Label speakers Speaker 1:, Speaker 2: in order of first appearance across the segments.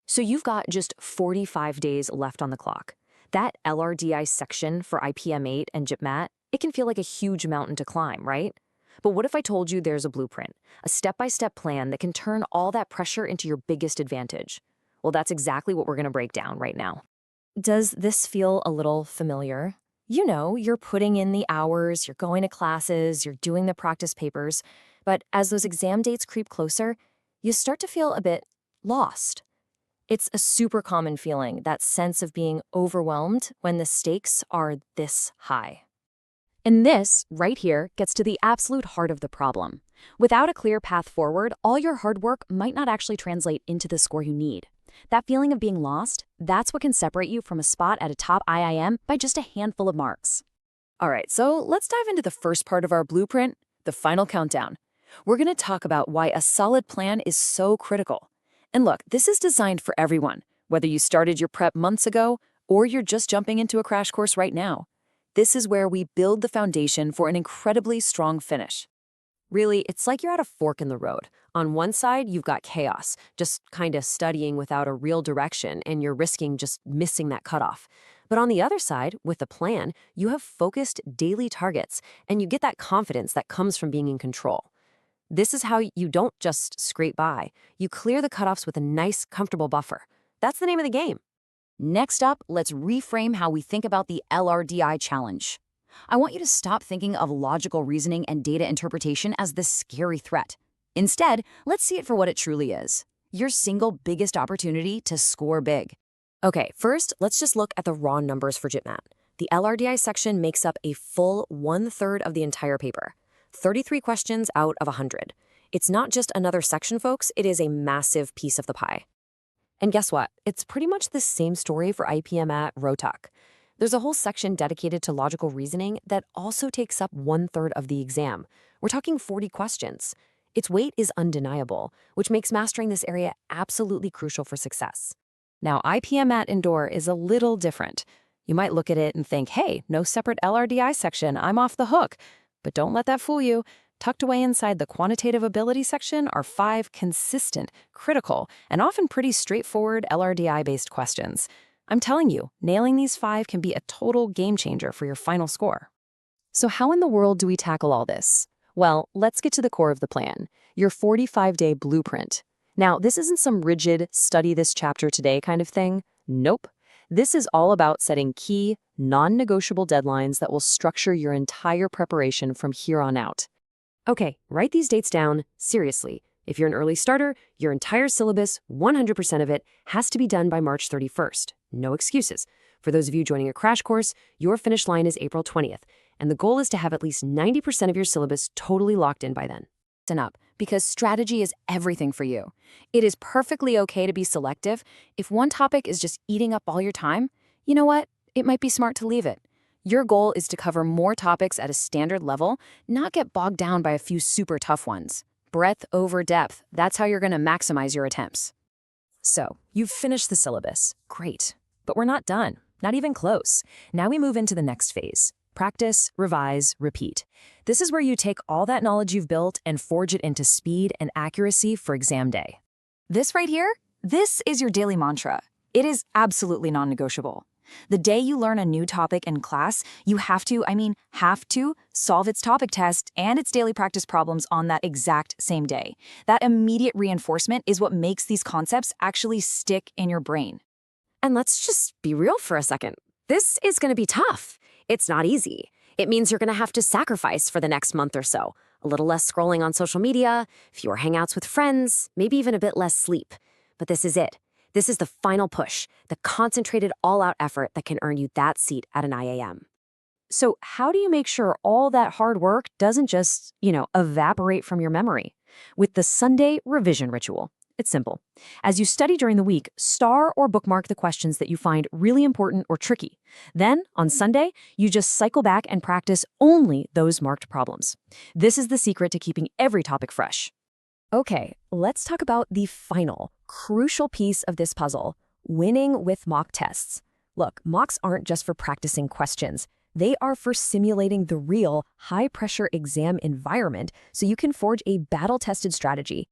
Speaker 1: So you've got just 45 days left on the clock. That LRDI section for IPM8 and JIPMAT, it can feel like a huge mountain to climb, right? But what if I told you there's a blueprint, a step-by-step plan that can turn all that pressure into your biggest advantage? Well, that's exactly what we're going to break down right now. Does this feel a little familiar? You know, you're putting in the hours, you're going to classes, you're doing the practice papers, but as those exam dates creep closer, you start to feel a bit lost. It's a super common feeling, that sense of being overwhelmed when the stakes are this high. And this, right here, gets to the absolute heart of the problem. Without a clear path forward, all your hard work might not actually translate into the score you need. That feeling of being lost, that's what can separate you from a spot at a top IIM by just a handful of marks. All right, so let's dive into the first part of our blueprint, the final countdown. We're going to talk about why a solid plan is so critical. And look, this is designed for everyone, whether you started your prep months ago or you're just jumping into a crash course right now. This is where we build the foundation for an incredibly strong finish. Really, it's like you're at a fork in the road. On one side, you've got chaos, just kind of studying without a real direction, and you're risking just missing that cutoff. But on the other side, with a plan, you have focused daily targets, and you get that confidence that comes from being in control. This is how you don't just scrape by. You clear the cutoffs with a nice, comfortable buffer. That's the name of the game.
Speaker 2: Next up, let's reframe how we think about the LRDI challenge. I want you to stop thinking of logical reasoning and data interpretation as the scary threat. Instead, let's see it for what it truly is: your single biggest opportunity to score big.
Speaker 1: Okay, first, let's just look at the raw numbers for JIPMAT. The LRDI section makes up a full 1/3 of the entire paper. 33 questions out of 100. It's not just another section, folks, it is a massive piece of the pie. And guess what? It's pretty much the same story for IPMAT Rohtak. There's a whole section dedicated to logical reasoning that also takes up 1/3 of the exam. We're talking 40 questions. Its weight is undeniable, which makes mastering this area absolutely crucial for success. Now, IPMAT Indore is a little different. You might look at it and think, hey, no separate LRDI section, I'm off the hook. But don't let that fool you. Tucked away inside the quantitative ability section are 5 consistent, critical, and often pretty straightforward LRDI-based questions. I'm telling you, nailing these 5 can be a total game changer for your final score. So how in the world do we tackle all this? Well, let's get to the core of the plan, your 45-day blueprint. Now, this isn't some rigid, study this chapter today kind of thing. Nope. This is all about setting key, non-negotiable deadlines that will structure your entire preparation from here on out. Okay, write these dates down. Seriously, if you're an early starter, your entire syllabus, 100% of it, has to be done by March 31st. No excuses. For those of you joining a crash course, your finish line is April 20th, and the goal is to have at least 90% of your syllabus totally locked in by then.
Speaker 2: Listen up, because strategy is everything for you. It is perfectly okay to be selective. If one topic is just eating up all your time, you know what? It might be smart to leave it. Your goal is to cover more topics at a standard level, not get bogged down by a few super tough ones. Breadth over depth, that's how you're going to maximize your attempts.
Speaker 1: So, you've finished the syllabus. Great. But we're not done. Not even close. Now we move into the next phase. Practice, revise, repeat. This is where you take all that knowledge you've built and forge it into speed and accuracy for exam day.
Speaker 2: This right here, this is your daily mantra. It is absolutely non-negotiable. The day you learn a new topic in class, you have to solve its topic test and its daily practice problems on that exact same day. That immediate reinforcement is what makes these concepts actually stick in your brain.
Speaker 1: And let's just be real for a second. This is going to be tough. It's not easy. It means you're going to have to sacrifice for the next month or so. A little less scrolling on social media, fewer hangouts with friends, maybe even a bit less sleep. But this is it. This is the final push, the concentrated all-out effort that can earn you that seat at an IAM. So how do you make sure all that hard work doesn't just, evaporate from your memory? With the Sunday revision ritual. It's simple. As you study during the week, star or bookmark the questions that you find really important or tricky. Then, on Sunday, you just cycle back and practice only those marked problems. This is the secret to keeping every topic fresh. Okay, let's talk about the final, crucial piece of this puzzle, winning with mock tests. Look, mocks aren't just for practicing questions. They are for simulating the real, high-pressure exam environment so you can forge a battle-tested strategy.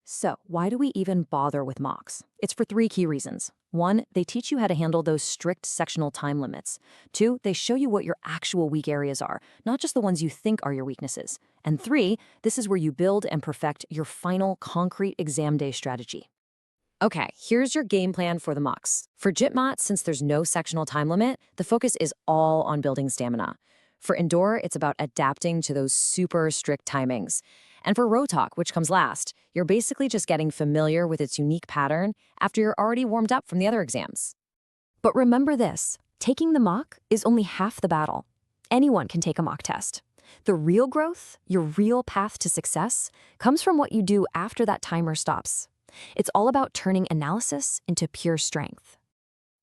Speaker 1: So, why do we even bother with mocks? It's for 3 key reasons. 1, they teach you how to handle those strict sectional time limits. 2, they show you what your actual weak areas are, not just the ones you think are your weaknesses. And 3, this is where you build and perfect your final concrete exam day strategy. Okay, here's your game plan for the mocks. For JIPMAT, since there's no sectional time limit, the focus is all on building stamina. For Indore, it's about adapting to those super strict timings. And for Rohtak, which comes last, you're basically just getting familiar with its unique pattern after you're already warmed up from the other exams. But remember this, taking the mock is only half the battle. Anyone can take a mock test. The real growth, your real path to success, comes from what you do after that timer stops. It's all about turning analysis into pure strength.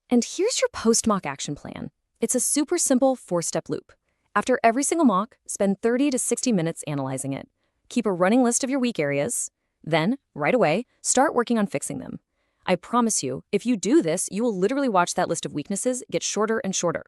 Speaker 1: And here's your post-mock action plan. It's a super simple 4-step loop. After every single mock, spend 30 to 60 minutes analyzing it. Keep a running list of your weak areas. Then, right away, start working on fixing them. I promise you, if you do this, you will literally watch that list of weaknesses get shorter and shorter.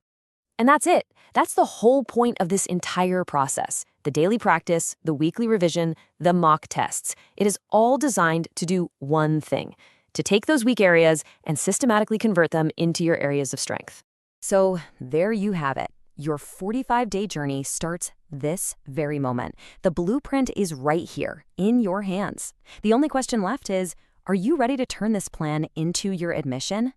Speaker 1: And that's it. That's the whole point of this entire process. The daily practice, the weekly revision, the mock tests. It is all designed to do one thing, to take those weak areas and systematically convert them into your areas of strength. So there you have it. Your 45-day journey starts this very moment. The blueprint is right here, in your hands. The only question left is, are you ready to turn this plan into your admission?